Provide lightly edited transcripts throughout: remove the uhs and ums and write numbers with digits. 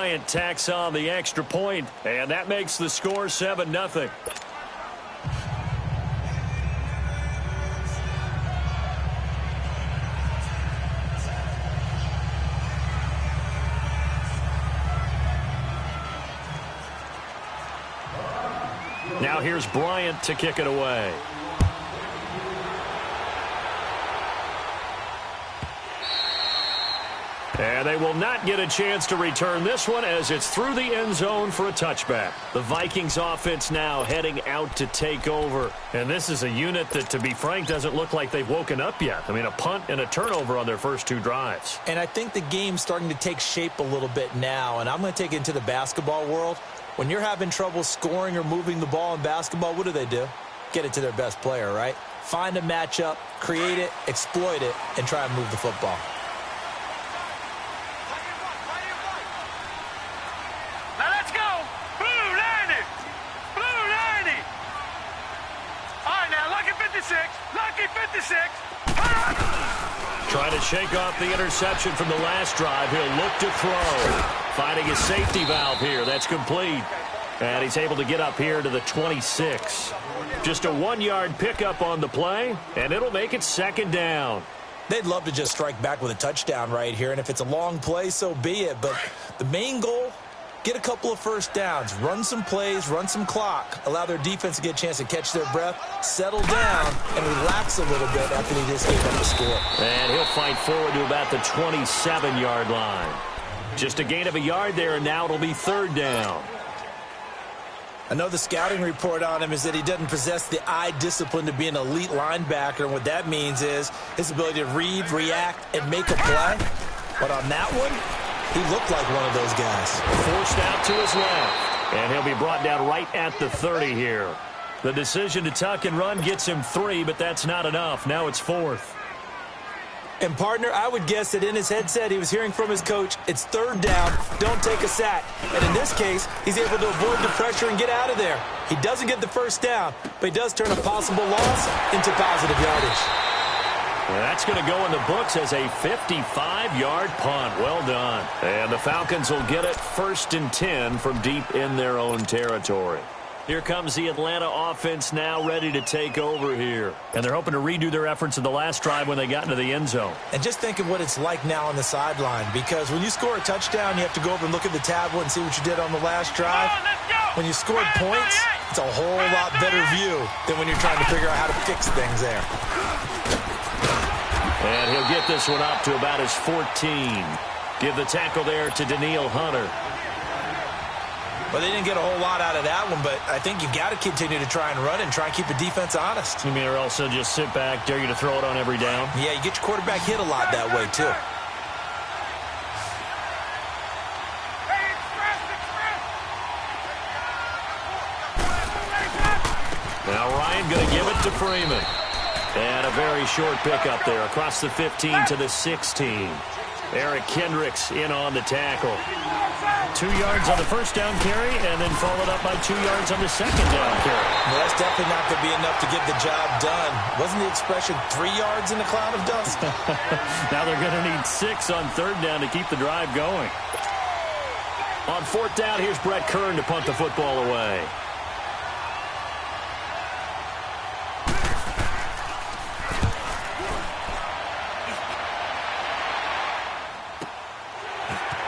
Bryant tacks on the extra point, and that makes the score 7-0. Now here's Bryant to kick it away. And they will not get a chance to return this one as it's through the end zone for a touchback. The Vikings offense now heading out to take over. And this is a unit that, to be frank, doesn't look like they've woken up yet. I mean, a punt and a turnover on their first two drives. And I think the game's starting to take shape a little bit now. And I'm going to take it into the basketball world. When you're having trouble scoring or moving the ball in basketball, what do? Get it to their best player, right? Find a matchup, create it, exploit it, and try and move the football. Trying to shake off the interception from the last drive. He'll look to throw. Finding his safety valve here. That's complete. And he's able to get up here to the 26. Just a 1-yard pickup on the play, and it'll make it second down. They'd love to just strike back with a touchdown right here, and if it's a long play, so be it. But the main goal, get a couple of first downs, run some plays, run some clock, allow their defense to get a chance to catch their breath, settle down, and relax a little bit after they just gave up the score. And he'll fight forward to about the 27-yard line. Just a gain of a yard there, and now it'll be third down. I know the scouting report on him is that he doesn't possess the eye discipline to be an elite linebacker, and what that means is his ability to read, react, and make a play. But on that one, he looked like one of those guys. Forced out to his left, and he'll be brought down right at the 30 here. The decision to tuck and run gets him 3, but that's not enough. Now it's 4th. And, partner, I would guess that in his headset he was hearing from his coach, it's third down, don't take a sack. And in this case, he's able to avoid the pressure and get out of there. He doesn't get the first down, but he does turn a possible loss into positive yardage. Well, that's going to go in the books as a 55-yard punt. Well done. And the Falcons will get it 1st and 10 from deep in their own territory. Here comes the Atlanta offense now ready to take over here. And they're hoping to redo their efforts in the last drive when they got into the end zone. And just think of what it's like now on the sideline, because when you score a touchdown, you have to go over and look at the tablet and see what you did on the last drive. When you scored points, it's a whole lot better view than when you're trying to figure out how to fix things there. And he'll get this one up to about his 14. Give the tackle there to Daniil Hunter. Well, they didn't get a whole lot out of that one, but I think you got to continue to try and run and try and keep the defense honest. You mean or also just sit back, dare you to throw it on every down? Yeah, you get your quarterback hit a lot that way, too. Now Ryan going to give it to Freeman. And a very short pickup there across the 15 to the 16. Eric Kendricks in on the tackle. 2 yards on the first down carry, and then followed up by 2 yards on the second down carry. Well, that's definitely not going to be enough to get the job done. Wasn't the expression 3 yards in a cloud of dust? Now they're going to need 6 on third down to keep the drive going. On fourth down, here's Brett Kern to punt the football away.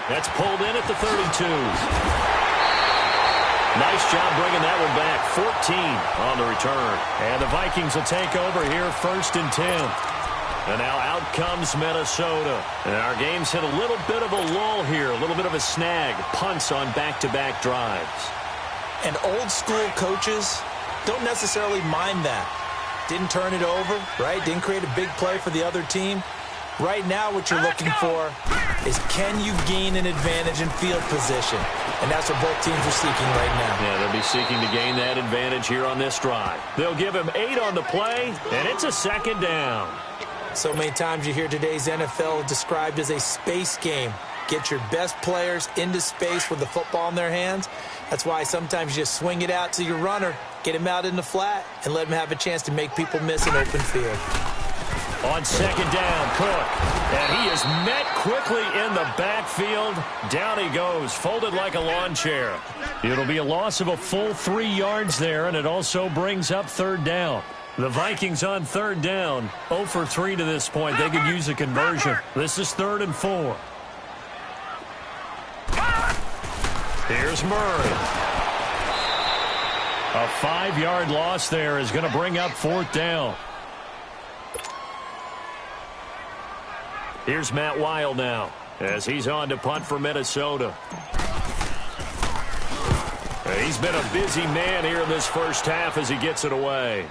That's pulled in at the 32. Nice job bringing that one back. 14 on the return. And the Vikings will take over here 1st and 10. And now out comes Minnesota. And our game's hit a little bit of a lull here, a little bit of a snag. Punts on back-to-back drives. And old-school coaches don't necessarily mind that. Didn't turn it over, right? Didn't create a big play for the other team. Right now what you're looking for is can you gain an advantage in field position? And that's what both teams are seeking right now. Yeah, they'll be seeking to gain that advantage here on this drive. They'll give him 8 on the play, and it's a second down. So many times you hear today's NFL described as a space game. Get your best players into space with the football in their hands. That's why sometimes you just swing it out to your runner, get him out in the flat, and let him have a chance to make people miss an open field. On second down, Cook. And he is met quickly in the backfield. Down he goes, folded like a lawn chair. It'll be a loss of a full 3 yards there, and it also brings up third down. The Vikings on third down, 0 for 3 to this point. They could use a conversion. This is 3rd and 4. Here's Murray. A 5-yard loss there is going to bring up 4th down. Here's Matt Weil now as he's on to punt for Minnesota. He's been a busy man here in this first half as he gets it away.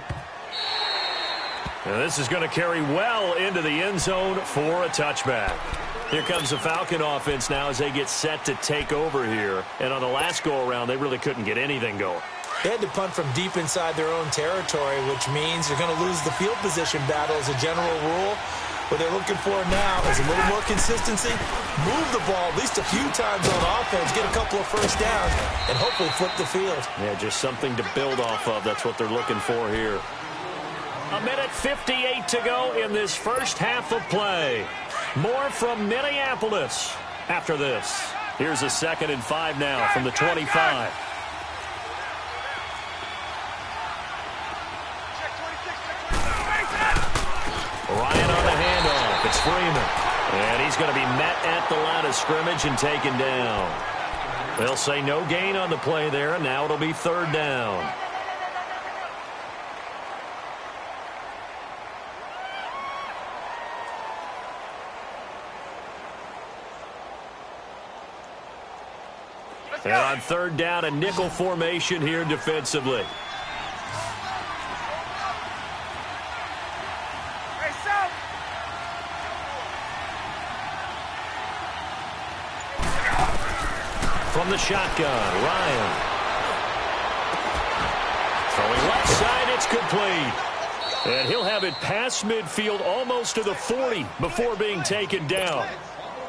And this is going to carry well into the end zone for a touchback. Here comes the Falcon offense now as they get set to take over here. And on the last go-around, they really couldn't get anything going. They had to punt from deep inside their own territory, which means you're going to lose the field position battle as a general rule. What they're looking for now is a little more consistency, move the ball at least a few times on offense, get a couple of first downs, and hopefully flip the field. Yeah, just something to build off of. That's what they're looking for here. 1:58 to go in this first half of play. More from Minneapolis after this. Here's a 2nd and 5 now from the 25. Ryan on the handoff. It's Freeman. And he's going to be met at the line of scrimmage and taken down. They'll say no gain on the play there, and now it'll be 3rd down. And on 3rd down, a nickel formation here defensively. From the shotgun, Ryan. Throwing left side, it's complete. And he'll have it past midfield almost to the 40 before being taken down.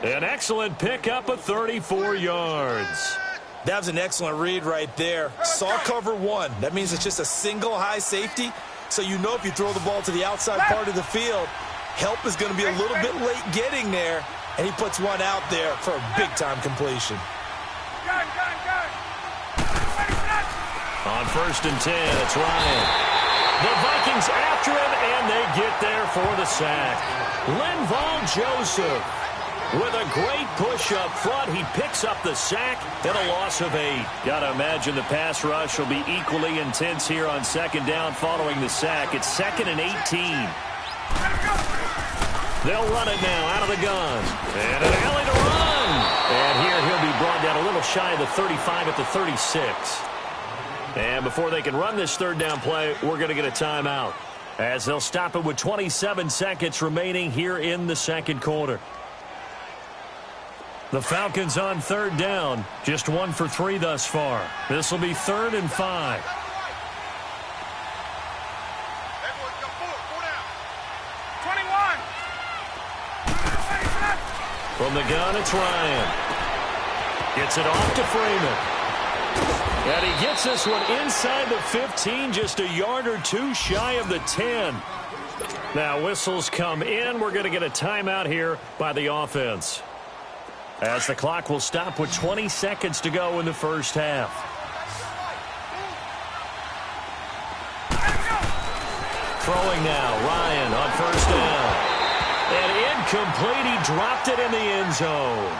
An excellent pickup of 34 yards. That was an excellent read right there. Saw cover 1. That means it's just a single high safety. So you know if you throw the ball to the outside part of the field, help is going to be a little bit late getting there. And he puts one out there for a big-time completion. On 1st and 10, it's Ryan. The Vikings after him, and they get there for the sack. Linval Joseph with a great push up front. He picks up the sack and a loss of 8. Got to imagine the pass rush will be equally intense here on 2nd down following the sack. It's 2nd and 18. They'll run it now out of the gun. And an alley to run. And here he'll be brought down a little shy of the 35 at the 36. And before they can run this 3rd down play, we're going to get a timeout, as they'll stop it with 27 seconds remaining here in the 2nd quarter. The Falcons on 3rd down, just 1 for 3 thus far. This will be 3rd and 5. From the gun, it's Ryan. Gets it off to Freeman. And he gets this one inside the 15, just a yard or 2 shy of the 10. Now whistles come in. We're going to get a timeout here by the offense, as the clock will stop with 20 seconds to go in the first half. Throwing now, Ryan on 1st down. And incomplete, he dropped it in the end zone.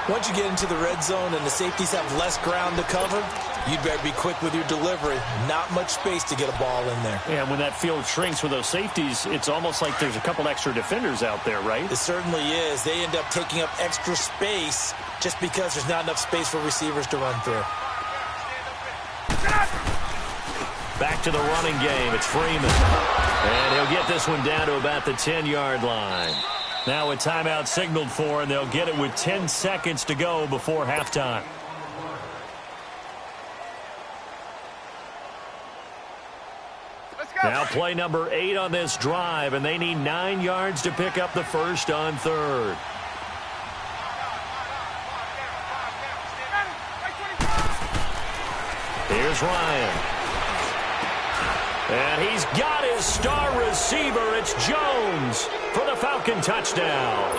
Once you get into the red zone and the safeties have less ground to cover, you'd better be quick with your delivery. Not much space to get a ball in there. Yeah, when that field shrinks with those safeties, it's almost like there's a couple extra defenders out there, right? It certainly is. They end up taking up extra space just because there's not enough space for receivers to run through. Back to the running game. It's Freeman. And he'll get this one down to about the 10-yard line. Now a timeout signaled for, and they'll get it with 10 seconds to go before halftime. Now play number 8 on this drive, and they need 9 yards to pick up the first on 3rd. Here's Ryan. And he's got his star receiver. It's Jones for the Falcon touchdown.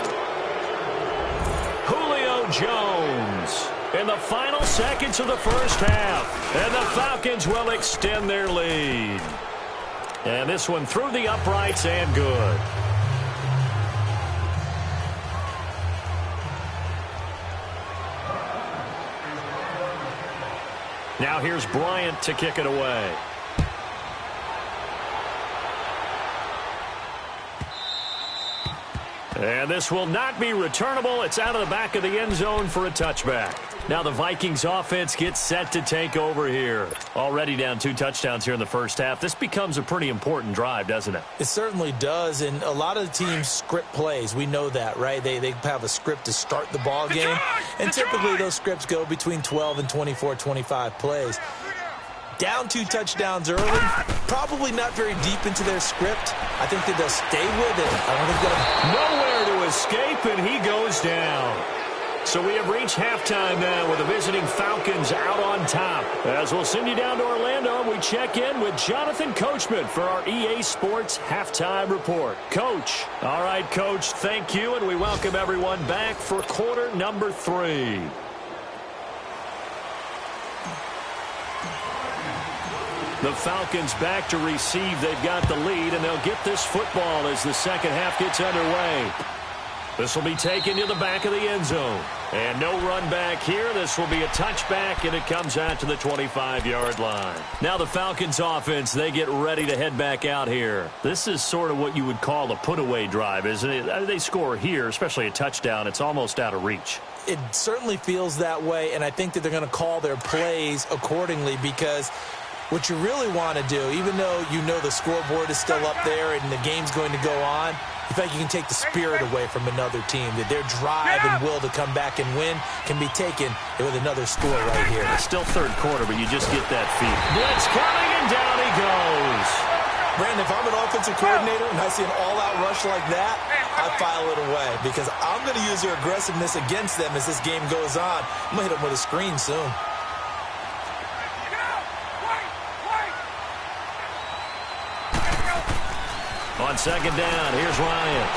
Julio Jones in the final seconds of the first half. And the Falcons will extend their lead. And this one through the uprights and good. Now here's Bryant to kick it away. And this will not be returnable. It's out of the back of the end zone for a touchback. Now the Vikings offense gets set to take over here. Already down 2 touchdowns here in the first half. This becomes a pretty important drive, doesn't it? It certainly does, and a lot of the teams script plays. We know that, right? They have a script to start the ball game, and typically those scripts go between 12 and 24, 25 plays. Down 2 touchdowns early, probably not very deep into their script. I think that they'll stay with it. I don't think they'll... Nowhere to escape, and he goes down. So we have reached halftime now with the visiting Falcons out on top. As we'll send you down to Orlando, we check in with Jonathan Coachman for our EA Sports Halftime Report. Coach. All right, Coach, thank you, and we welcome everyone back for quarter number 3. The Falcons back to receive. They've got the lead, and they'll get this football as the second half gets underway. This will be taken to the back of the end zone. And no run back here. This will be a touchback, and it comes out to the 25-yard line. Now the Falcons offense, they get ready to head back out here. This is sort of what you would call a put-away drive, isn't it? They score here, especially a touchdown. It's almost out of reach. It certainly feels that way, and I think that they're going to call their plays accordingly because what you really want to do, even though you know the scoreboard is still up there and the game's going to go on, you feel like you can take the spirit away from another team, that their drive and will to come back and win can be taken with another score right here. It's still third quarter, but you just get that feed. Blitz coming, and down he goes. Brandon, if I'm an offensive coordinator and I see an all-out rush like that, I file it away because I'm going to use their aggressiveness against them as this game goes on. I'm going to hit them with a screen soon. On second down, here's Ryan.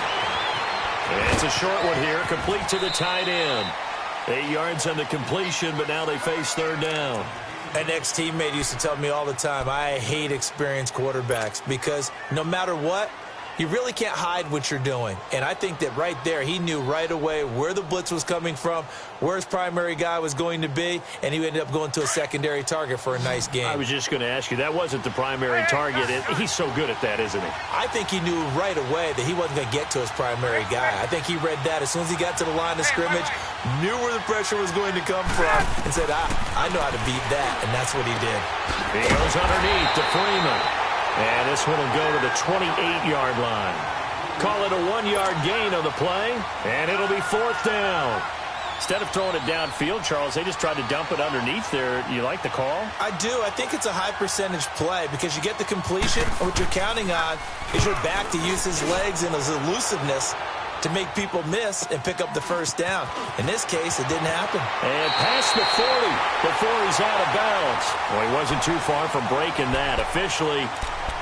And it's a short one here, complete to the tight end. 8 yards on the completion, but now they face third down. An ex-teammate used to tell me all the time, I hate experienced quarterbacks because no matter what, you really can't hide what you're doing. And I think that right there, he knew right away where the blitz was coming from, where his primary guy was going to be, and he ended up going to a secondary target for a nice game. I was just going to ask you, that wasn't the primary target. He's so good at that, isn't he? I think he knew right away that he wasn't going to get to his primary guy. I think he read that as soon as he got to the line of scrimmage, knew where the pressure was going to come from, and said, I know how to beat that, and that's what he did. He goes underneath to Freeman. And this one will go to the 28-yard line. Call it a 1-yard gain on the play, and it'll be fourth down. Instead of throwing it downfield, Charles, they just tried to dump it underneath there. You like the call? I do. I think it's a high-percentage play because you get the completion, and what you're counting on is your back to use his legs and his elusiveness to make people miss and pick up the first down. In this case, it didn't happen. And past the 40 before he's out of bounds. Well, he wasn't too far from breaking that. Officially,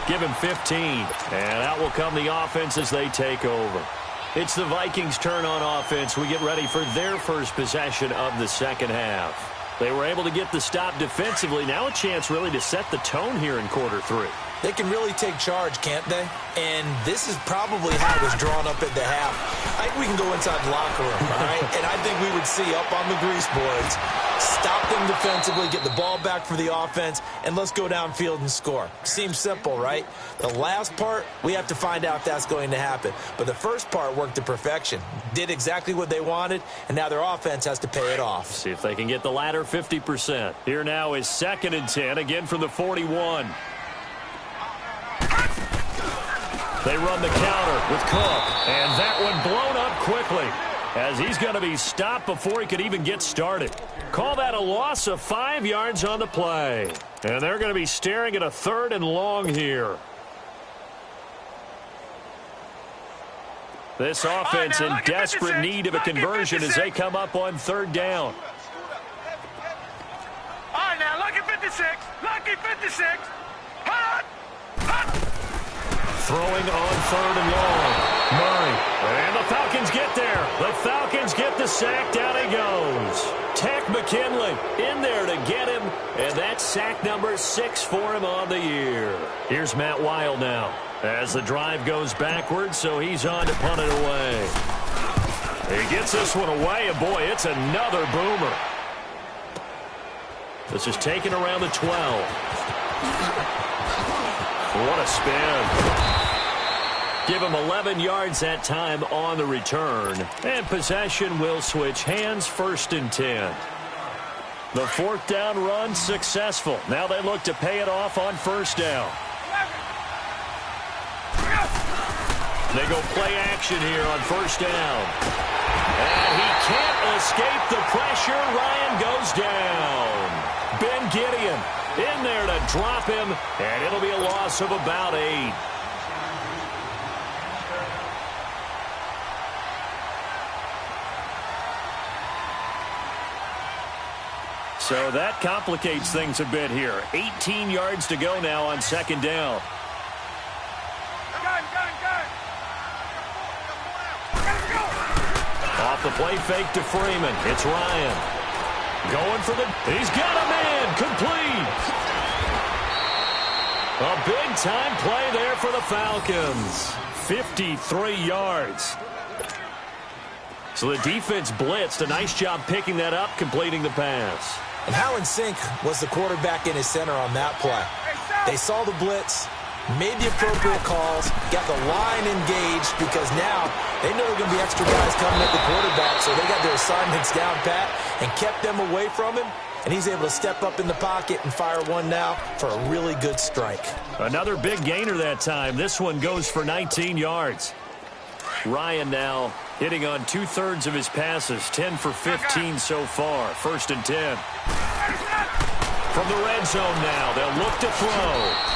give him 15. And out will come the offense as they take over. It's the Vikings' turn on offense. We get ready for their first possession of the second half. They were able to get the stop defensively. Now a chance really to set the tone here in quarter 3. They can really take charge, can't they? And this is probably how it was drawn up at the half. I think we can go inside the locker room, all right? And I think we would see up on the grease boards, stop them defensively, get the ball back for the offense, and let's go downfield and score. Seems simple, right? The last part, we have to find out if that's going to happen. But the first part worked to perfection. Did exactly what they wanted, and now their offense has to pay it off. See if they can get the latter 50%. Here now is 2nd and 10, again from the 41. They run the counter with Cook, and that one blown up quickly as he's going to be stopped before he could even get started. Call that a loss of 5 yards on the play. And they're going to be staring at a 3rd and long here. This offense in desperate need of a conversion as they come up on 3rd down. All right, now, lucky 56. Lucky 56. Hold on. Throwing on 3rd and long. Murray. And the Falcons get there. The Falcons get the sack. Down he goes. Tech McKinley in there to get him. And that's sack number 6 for him on the year. Here's Matt Wild now as the drive goes backwards, so he's on to punt it away. He gets this one away, and boy, it's another boomer. This is taken around the 12. What a spin. Give him 11 yards that time on the return. And possession will switch hands, 1st and 10. The 4th down run successful. Now they look to pay it off on 1st down. They go play action here on 1st down. And he can't escape the pressure. Ryan goes down. Ben Gideon in there to drop him, and it'll be a loss of about 8. So that complicates things a bit here. 18 yards to go now on 2nd down. Off the play fake to Freeman. It's Ryan. Going for the... He's got him in. Complete. A big-time play there for the Falcons. 53 yards. So the defense blitzed. A nice job picking that up, completing the pass. And how in sync was the quarterback in his center on that play? They saw the blitz, made the appropriate calls, got the line engaged, because now they know there are going to be extra guys coming at the quarterback, so they got their assignments down pat and kept them away from him, and he's able to step up in the pocket and fire one now for a really good strike. Another big gainer that time. This one goes for 19 yards. Ryan now hitting on 2/3 of his passes, 10 for 15 so far. 1st and 10. From the red zone now, they'll look to throw.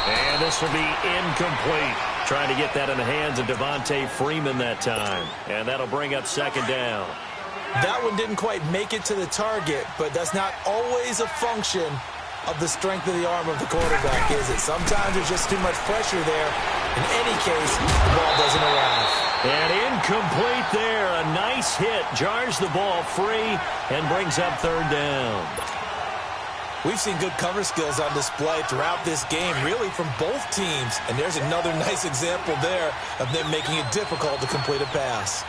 And this will be incomplete. Trying to get that in the hands of Devontae Freeman that time. And that'll bring up 2nd down. That one didn't quite make it to the target, but that's not always a function of the strength of the arm of the quarterback, is it? Sometimes there's just too much pressure there. In any case, the ball doesn't arrive. And incomplete there. A nice hit. Jars the ball free and brings up 3rd down. We've seen good cover skills on display throughout this game, really from both teams. And there's another nice example there of them making it difficult to complete a pass.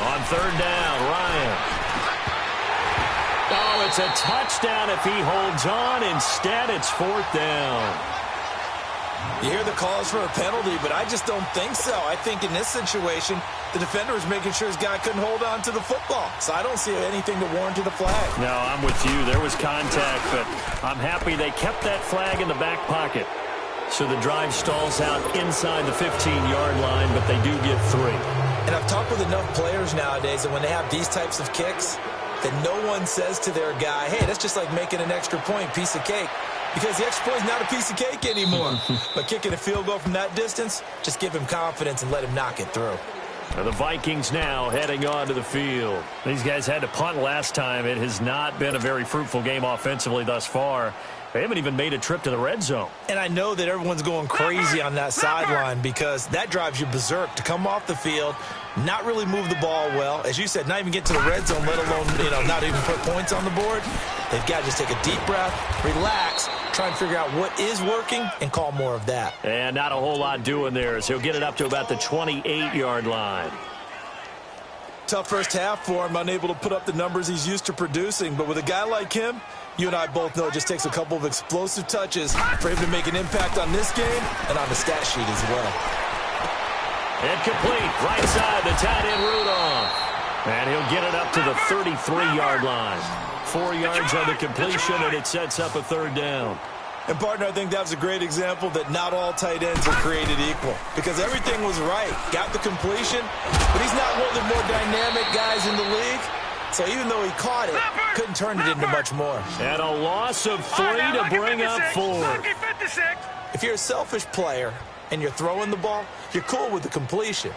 On 3rd down, Ryan. Oh, it's a touchdown if he holds on. Instead, it's 4th down. You hear the calls for a penalty, but I just don't think so. I think in this situation, the defender was making sure his guy couldn't hold on to the football. So I don't see anything to warrant the flag. No, I'm with you. There was contact, but I'm happy they kept that flag in the back pocket. So the drive stalls out inside the 15-yard line, but they do get 3. And I've talked with enough players nowadays that when they have these types of kicks, that no one says to their guy, hey, that's just like making an extra point, piece of cake. Because the extra point is not a piece of cake anymore. But kicking a field goal from that distance, just give him confidence and let him knock it through. The Vikings now heading onto the field. These guys had to punt last time. It has not been a very fruitful game offensively thus far. They haven't even made a trip to the red zone. And I know that everyone's going crazy on that sideline because that drives you berserk to come off the field, not really move the ball well. As you said, not even get to the red zone, let alone, not even put points on the board. They've got to just take a deep breath, relax, try and figure out what is working and call more of that. And not a whole lot doing there as he'll get it up to about the 28-yard line. Tough first half for him, unable to put up the numbers he's used to producing. But with a guy like him, you and I both know it just takes a couple of explosive touches for him to make an impact on this game and on the stat sheet as well. Incomplete, right side, the tight end Rudolph. And he'll get it up to the 33-yard line. 4 yards on the completion, and it sets up a 3rd down. And, partner, I think that was a great example that not all tight ends are created equal because everything was right. Got the completion, but he's not one of the more dynamic guys in the league. So even though he caught it, couldn't turn it into much more. And a loss of 3 to bring up 4. If you're a selfish player and you're throwing the ball, you're cool with the completion.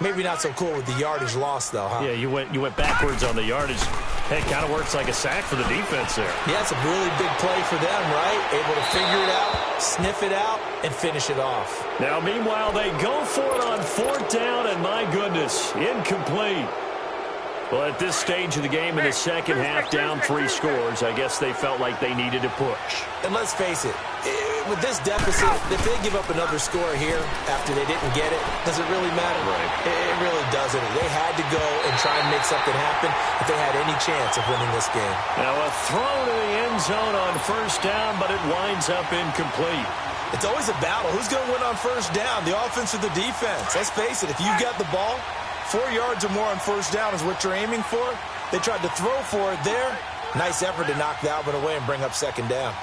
Maybe not so cool with the yardage loss, though, huh? Yeah, you went backwards on the yardage. Hey, it kind of works like a sack for the defense there. Yeah, it's a really big play for them, right? Able to figure it out, sniff it out, and finish it off. Now, meanwhile, they go for it on 4th down, and my goodness, incomplete. Well, at this stage of the game in the second half, down 3 scores, I guess they felt like they needed to push. And let's face it, with this deficit, if they give up another score here after they didn't get it, does it really matter? Right. It really doesn't. They had to go and try and make something happen if they had any chance of winning this game. Now a throw to the end zone on 1st down, but it winds up incomplete. It's always a battle. Who's going to win on 1st down, the offense or the defense? Let's face it, if you've got the ball, 4 yards or more on 1st down is what you're aiming for. They tried to throw for it there. Nice effort to knock that one away and bring up 2nd down.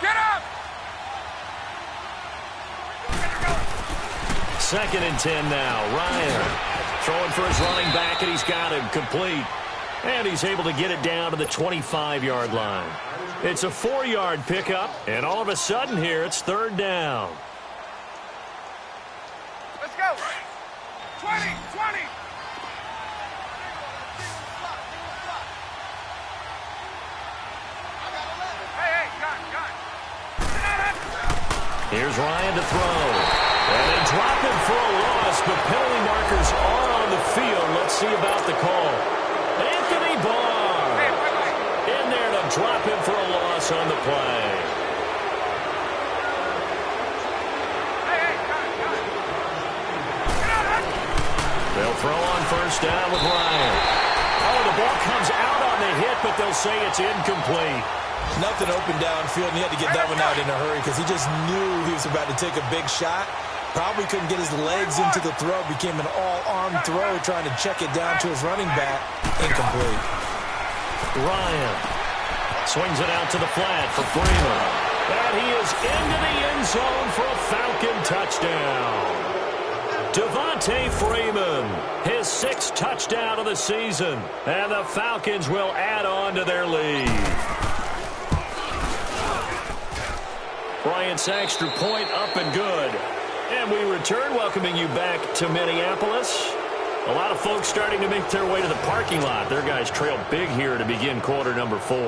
Get up! 2nd and 10 now. Ryan throwing for his running back, and he's got him complete. And he's able to get it down to the 25-yard line. It's a 4-yard pickup, and all of a sudden here it's 3rd down. Let's go! 20! Hey, gun! Here's Ryan to throw. And they drop him for a loss, but penalty markers are on the field. Let's see about the call. Anthony Barr in there to drop him for a loss on the play. They'll throw on 1st down with Ryan. Oh, the ball comes out on the hit, but they'll say it's incomplete. Nothing open downfield, and he had to get that one out in a hurry because he just knew he was about to take a big shot. Probably couldn't get his legs into the throw. Became an all-arm throw, trying to check it down to his running back. Incomplete. Ryan swings it out to the flat for Freeman. And he is into the end zone for a Falcon touchdown. Devontae Freeman, his 6th touchdown of the season. And the Falcons will add on to their lead. Bryant's extra point up and good. And we return, welcoming you back to Minneapolis. A lot of folks starting to make their way to the parking lot. Their guys trail big here to begin quarter number 4.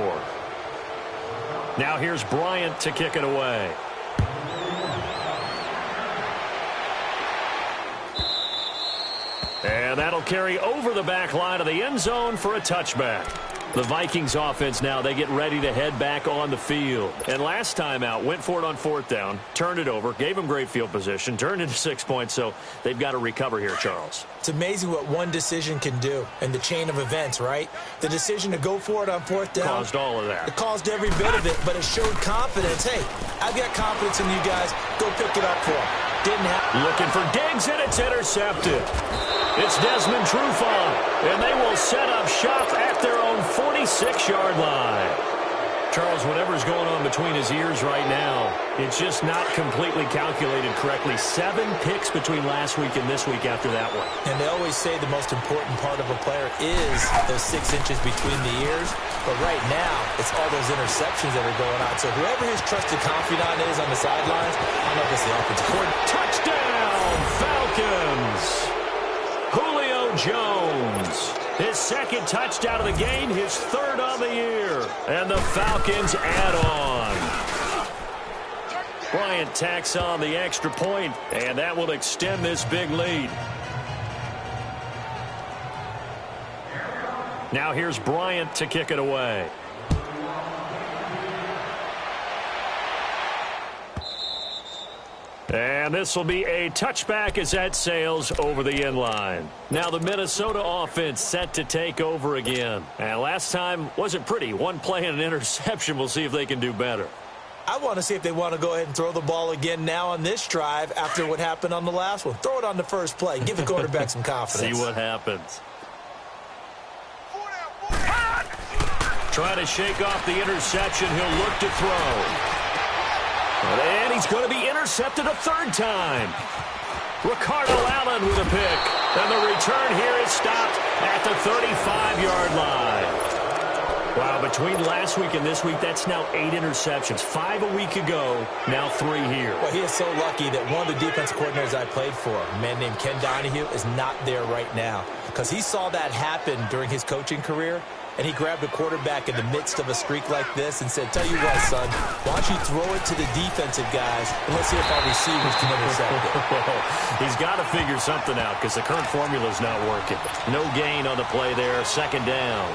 Now here's Bryant to kick it away. And that'll carry over the back line of the end zone for a touchback. The Vikings offense now, they get ready to head back on the field. And last time out, went for it on 4th down, turned it over, gave them great field position, turned into 6 points, so they've got to recover here, Charles. It's amazing what one decision can do in the chain of events, right? The decision to go for it on 4th down. Caused all of that. It caused every bit of it, but it showed confidence. Hey, I've got confidence in you guys. Go pick it up for them. Didn't happen. Looking for Diggs, and it's intercepted. It's Desmond Trufant, and they will set up shop at their own 46-yard line. Charles, whatever's going on between his ears right now, it's just not completely calculated correctly. 7 picks between last week and this week after that one. And they always say the most important part of a player is those 6 inches between the ears. But right now, it's all those interceptions that are going on. So whoever his trusted confidant is on the sidelines, I don't know if it's the offensive coordinator. Touchdown, Falcons! Julio Jones, his 2nd touchdown of the game, his 3rd on the year. And the Falcons add on. Bryant tacks on the extra point, and that will extend this big lead. Now here's Bryant to kick it away. And this will be a touchback as that sails over the end line. Now the Minnesota offense set to take over again. And last time wasn't pretty. 1 play and an interception. We'll see if they can do better. I want to see if they want to go ahead and throw the ball again now on this drive after what happened on the last one. Throw it on the first play. Give the quarterback some confidence. See what happens. Trying to shake off the interception. He'll look to throw. And he's going to be intercepted a 3rd time. Ricardo Allen with a pick. And the return here is stopped at the 35-yard line. Wow, between last week and this week, that's now 8 interceptions. 5 a week ago, now 3 here. Well, he is so lucky that one of the defensive coordinators I played for, a man named Ken Donahue, is not there right now. Because he saw that happen during his coaching career, and he grabbed a quarterback in the midst of a streak like this and said, tell you what, son, why don't you throw it to the defensive guys, and let's see if our receivers can intercept it. He's got to figure something out because the current formula is not working. No gain on the play there, 2nd down.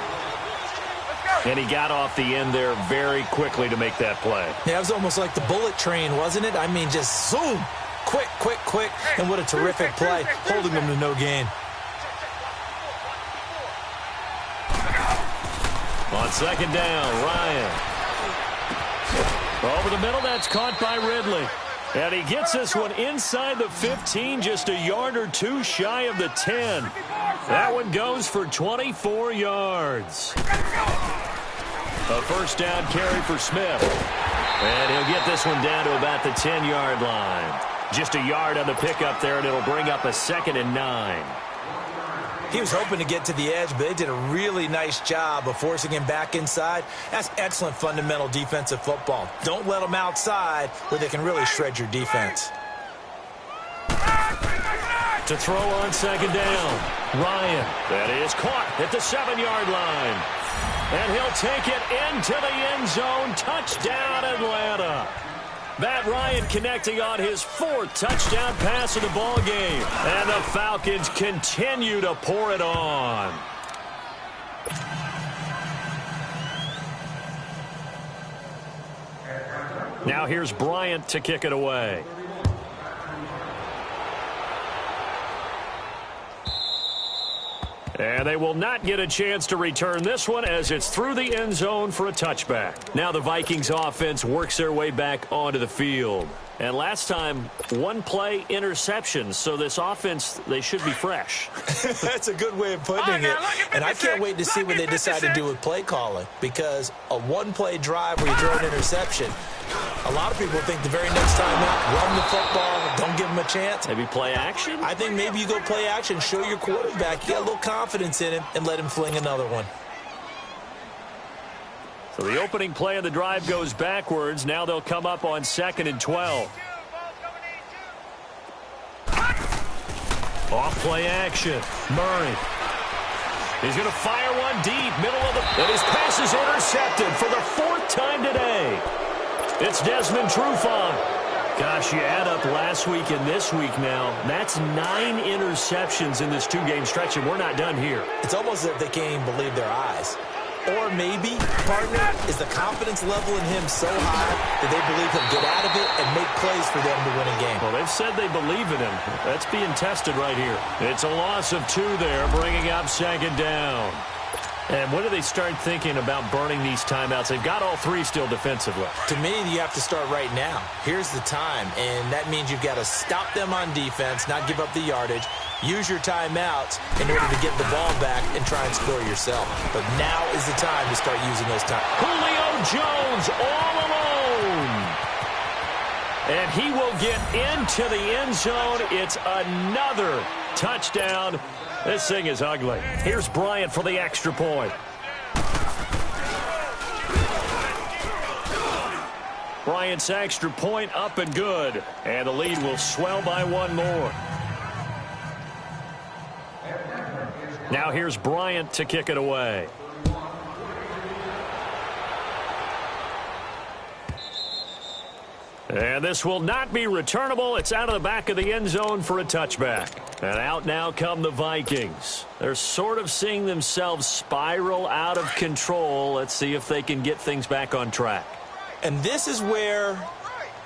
And he got off the end there very quickly to make that play. Yeah, it was almost like the bullet train, wasn't it? I mean, just zoom, quick, quick, quick, and what a terrific play, holding them to no gain. On 2nd down, Ryan. Over the middle, that's caught by Ridley. And he gets this one inside the 15, just a yard or two shy of the 10. That one goes for 24 yards. A 1st down carry for Smith. And he'll get this one down to about the 10-yard line. Just a yard on the pickup there, and it'll bring up a 2nd and 9. He was hoping to get to the edge, but they did a really nice job of forcing him back inside. That's excellent fundamental defensive football. Don't let them outside where they can really shred your defense. To throw on 2nd down, Ryan. That is caught at the 7-yard line. And he'll take it into the end zone. Touchdown, Atlanta. Matt Ryan connecting on his 4th touchdown pass of the ball game. And the Falcons continue to pour it on. Now here's Bryant to kick it away. And they will not get a chance to return this one as it's through the end zone for a touchback. Now the Vikings offense works their way back onto the field. And last time, 1-play interception. So this offense, they should be fresh. That's a good way of putting it. And I can't wait to see what they decide to do with play calling. Because a 1-play drive where you throw an interception, a lot of people think the very next time out, run the football, don't give them a chance. Maybe play action? I think maybe you go play action, show your quarterback, you got a little confidence in him, and let him fling another one. So the opening play of the drive goes backwards. Now they'll come up on 2nd and 12. Off play action. Murray. He's going to fire one deep, middle of the... And his pass is intercepted for the 4th time today. It's Desmond Trufant. Gosh, you add up last week and this week now. That's 9 interceptions in this 2-game stretch, and we're not done here. It's almost as if they can't even believe their eyes. Or maybe, partner, is the confidence level in him so high that they believe he'll get out of it and make plays for them to win a game. Well, they've said they believe in him. That's being tested right here. It's a loss of 2 there, bringing up 2nd down. And when do they start thinking about burning these timeouts? They've got all 3 still defensively. To me, you have to start right now. Here's the time, and that means you've got to stop them on defense, not give up the yardage, use your timeouts in order to get the ball back and try and score yourself. But now is the time to start using those timeouts. Julio Jones all alone. And he will get into the end zone. It's another touchdown. This thing is ugly. Here's Bryant for the extra point. Bryant's extra point up and good. And the lead will swell by 1 more. Now here's Bryant to kick it away. And this will not be returnable. It's out of the back of the end zone for a touchback. And out now come the Vikings. They're sort of seeing themselves spiral out of control. Let's see if they can get things back on track. And this is where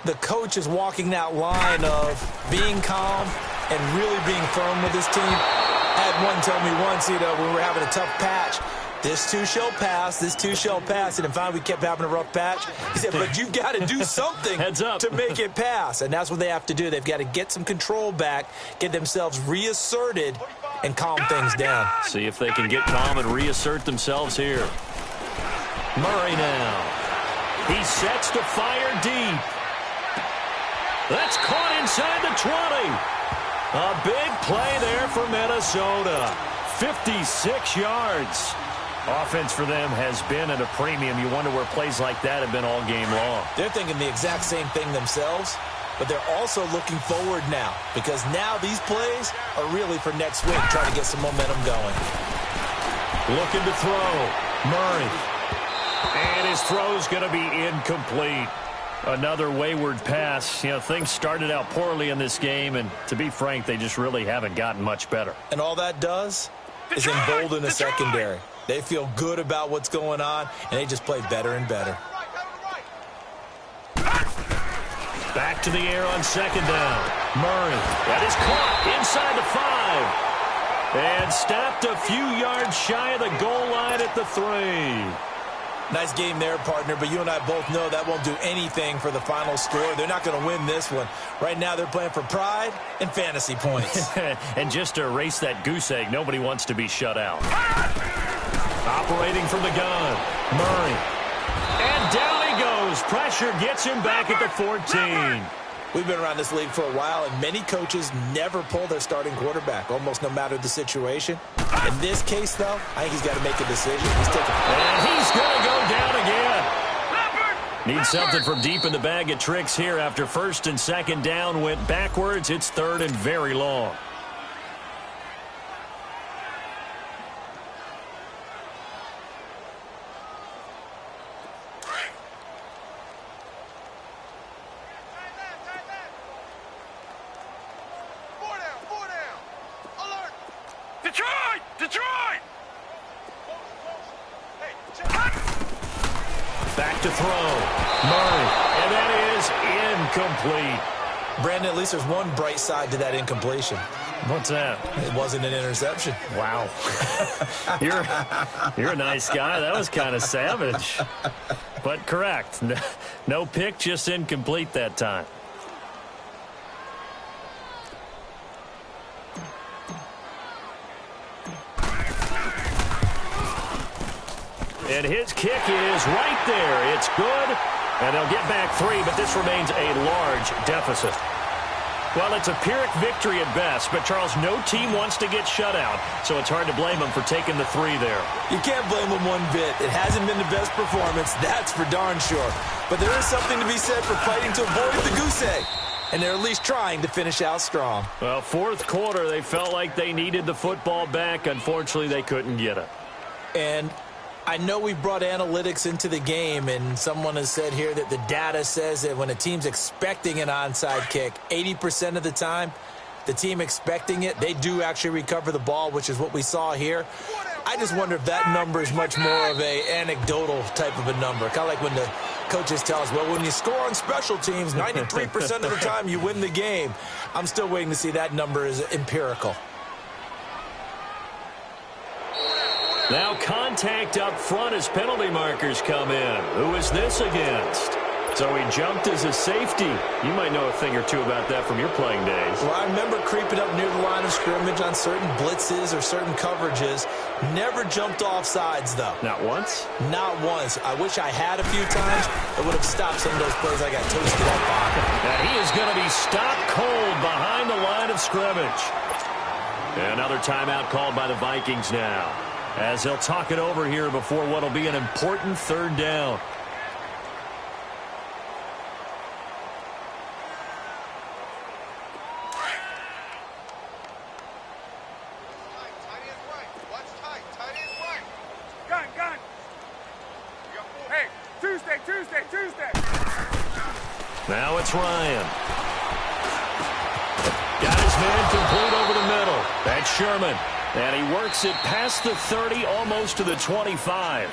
the coach is walking that line of being calm and really being firm with his team. I had one tell me once, when we were having a tough patch, this too shall pass, this too shall pass. And finally, we kept having a rough patch. He said, but you've got to do something to make it pass. And that's what they have to do. They've got to get some control back, get themselves reasserted, and calm things down. See if they can get calm and reassert themselves here. Murray now. He sets to fire deep. That's caught inside the 20. A big play there for Minnesota. 56 yards. Offense for them has been at a premium. You wonder where plays like that have been all game long. They're thinking the exact same thing themselves, but they're also looking forward now because now these plays are really for next week, trying to get some momentum going. Looking to throw. Murray. And his throw's going to be incomplete. Another wayward pass. You know, things started out poorly in this game, and to be frank, they just really haven't gotten much better. And all that does is embolden the secondary. They feel good about what's going on, and they just play better and better. Back to the air on second down. Murray. That is caught inside the 5. And stopped a few yards shy of the goal line at the 3. Nice game there, partner, but you and I both know that won't do anything for the final score. They're not going to win this one. Right now, they're playing for pride and fantasy points. And just to erase that goose egg, nobody wants to be shut out. Operating from the gun, Murray. And down he goes. Pressure gets him back at the 14. We've been around this league for a while, and many coaches never pull their starting quarterback, almost no matter the situation. In this case, though, I think he's got to make a decision. And he's going to go down again. Need something from deep in the bag of tricks here after first and second down went backwards. It's third and very long. Back to throw. Murray. And that is incomplete. Brandon, at least there's one bright side to that incompletion. What's that? It wasn't an interception. Wow. You're a nice guy. That was kind of savage. But correct. No pick, just incomplete that time. And his kick is right there. It's good. And they'll get back 3, but this remains a large deficit. Well, it's a Pyrrhic victory at best, but, Charles, no team wants to get shut out, so it's hard to blame them for taking the 3 there. You can't blame them one bit. It hasn't been the best performance, that's for darn sure. But there is something to be said for fighting to avoid the goose egg. And they're at least trying to finish out strong. Well, fourth quarter, they felt like they needed the football back. Unfortunately, they couldn't get it. And I know we brought analytics into the game, and someone has said here that the data says that when a team's expecting an onside kick, 80% of the time, the team expecting it, they do actually recover the ball, which is what we saw here. I just wonder if that number is much more of a anecdotal type of a number. Kind of like when the coaches tell us, well, when you score on special teams, 93% of the time you win the game. I'm still waiting to see that number is empirical. Now contact up front as penalty markers come in. Who is this against? So he jumped as a safety. You might know a thing or two about that from your playing days. Well, I remember creeping up near the line of scrimmage on certain blitzes or certain coverages. Never jumped off sides, though. Not once? Not once. I wish I had a few times. It would have stopped some of those plays I got toasted up on. And he is going to be stopped cold behind the line of scrimmage. Another timeout called by the Vikings now, as they'll talk it over here before what will be an important third down. Tuesday. Now it's Ryan. Got his man complete over the middle. That's Sherman. And he works it past the 30, almost to the 25.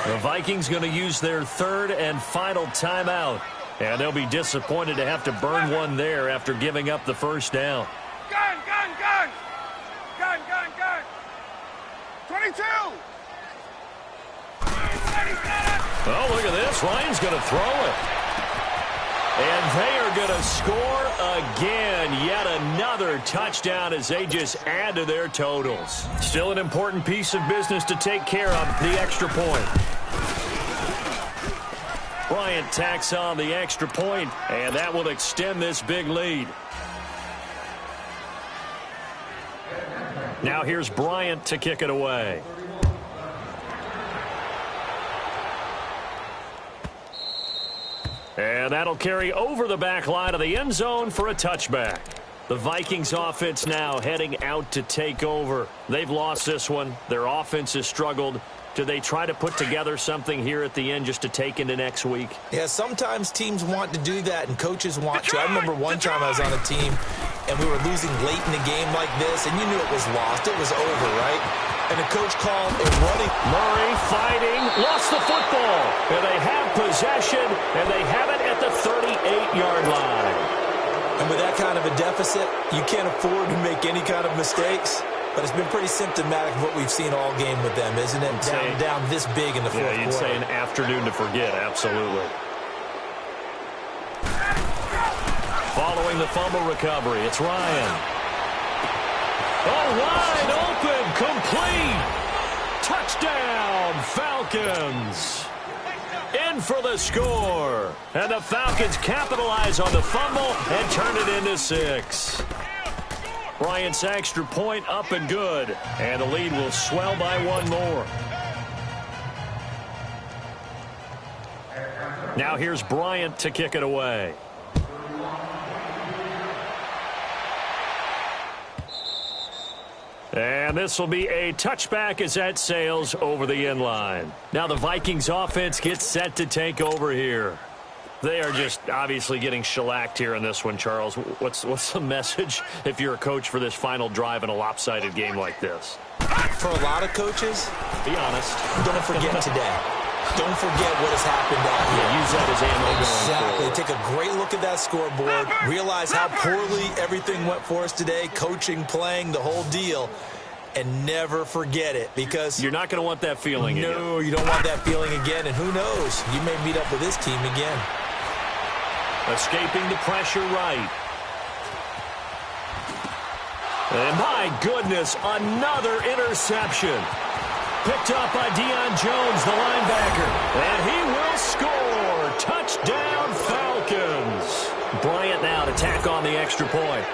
The Vikings going to use their third and final timeout. And they'll be disappointed to have to burn one there after giving up the first down. Gun! 22! Oh, look at this. Ryan's going to throw it. And they are going to score again. Yet another touchdown as they just add to their totals. Still an important piece of business to take care of, the extra point. Bryant tacks on the extra point, and that will extend this big lead. Now here's Bryant to kick it away. And that'll carry over the back line of the end zone for a touchback. The Vikings offense now heading out to take over. They've lost this one. Their offense has struggled. Do they try to put together something here at the end just to take into next week? Yeah, sometimes teams want to do that and coaches want to. I remember one time I was on a team and we were losing late in the game like this, and you knew it was lost. It was over, right? And the coach called a running. Murray fighting, lost the football. And they have possession, and they have it at the 38-yard line. And with that kind of a deficit, you can't afford to make any kind of mistakes. But it's been pretty symptomatic of what we've seen all game with them, isn't it? Down this big in the fourth quarter. Yeah, you'd say an afternoon to forget, absolutely. Following the fumble recovery, it's Ryan. Oh, wide open, complete. Touchdown, Falcons. In for the score. And the Falcons capitalize on the fumble and turn it into 6. Bryant's extra point up and good. And the lead will swell by one more. Now here's Bryant to kick it away. And this will be a touchback as that sails over the end line. Now the Vikings offense gets set to take over here. They are just obviously getting shellacked here in this one, Charles. What's the message if you're a coach for this final drive in a lopsided game like this? For a lot of coaches, be honest. Don't forget today. Don't forget what has happened out here. Yeah, use that as ammo. Exactly. Take a great look at that scoreboard. Realize how poorly everything went for us today. Coaching, playing, the whole deal. And never forget it, because you're not going to want that feeling again. No, you don't want that feeling again. And who knows? You may meet up with this team again. Escaping the pressure right. And my goodness, another interception. Picked up by Deion Jones, the linebacker. And he will score. Touchdown, Falcons. Bryant now to tack on the extra point.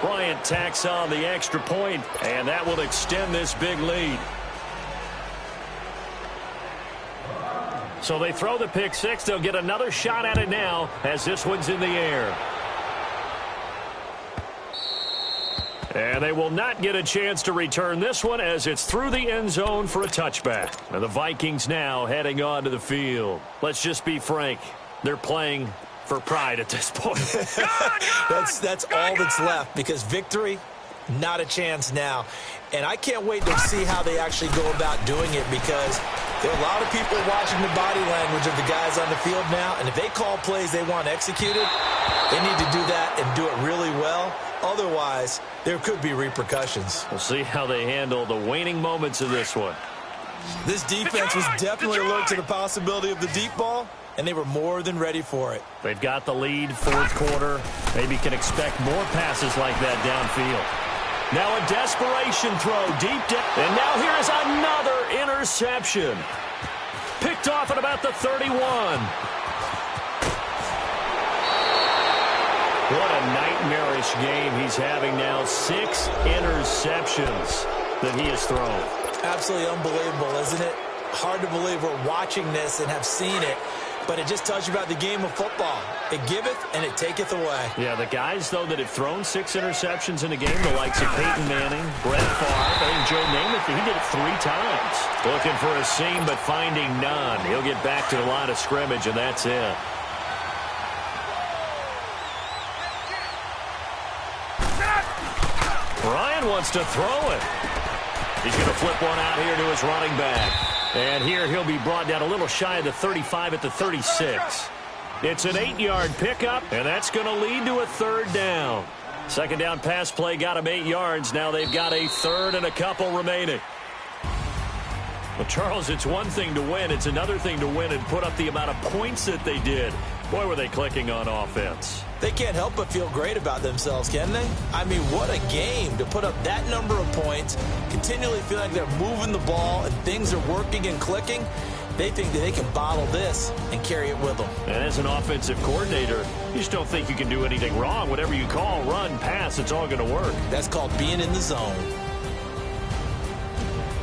Bryant tacks on the extra point, and that will extend this big lead. So they throw the pick six. They'll get another shot at it now as this one's in the air. And they will not get a chance to return this one as it's through the end zone for a touchback. And the Vikings now heading onto the field. Let's just be frank. They're playing for pride at this point. That's all that's left, because victory, not a chance now. And I can't wait to see how they actually go about doing it, because there are a lot of people watching the body language of the guys on the field now, and if they call plays they want executed, they need to do that and do it really well. Otherwise, there could be repercussions. We'll see how they handle the waning moments of this one. This defense was definitely alert to the possibility of the deep ball, and they were more than ready for it. They've got the lead, fourth quarter. Maybe can expect more passes like that downfield. Now a desperation throw deep down. And now here is another interception. Picked off at about the 31. What a nightmarish game he's having now. 6 interceptions that he has thrown. Absolutely unbelievable, isn't it? Hard to believe we're watching this and have seen it. But it just tells you about the game of football. It giveth and it taketh away. Yeah, the guys, though, that have thrown 6 interceptions in a game, the likes of Peyton Manning, Brett Favre, I think Joe Namath, he did it 3 times. Looking for a seam, but finding none. He'll get back to the line of scrimmage, and that's it. Ryan wants to throw it. He's going to flip one out here to his running back. And here he'll be brought down a little shy of the 35 at the 36. It's an 8-yard pickup, and that's going to lead to a third down. Second down pass play got him 8 yards. Now they've got a third and a couple remaining. Well, Charles, it's one thing to win. It's another thing to win and put up the amount of points that they did. Boy, were they clicking on offense. They can't help but feel great about themselves, can they? I mean, what a game to put up that number of points, continually feel like they're moving the ball and things are working and clicking. They think that they can bottle this and carry it with them. And as an offensive coordinator, you just don't think you can do anything wrong. Whatever you call, run, pass, it's all going to work. That's called being in the zone.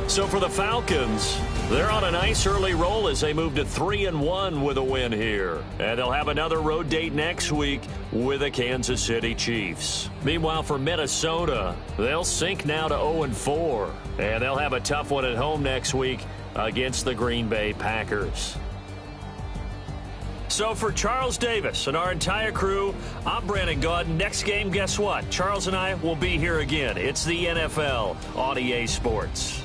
So for the Falcons, They're on a nice early roll as they move to 3-1 with a win here. And they'll have another road date next week with the Kansas City Chiefs. Meanwhile, for Minnesota, they'll sink now to 0-4. And they'll have a tough one at home next week against the Green Bay Packers. So for Charles Davis and our entire crew, I'm Brandon Gaudin. Next game, guess what? Charles and I will be here again. It's the NFL on EA Sports.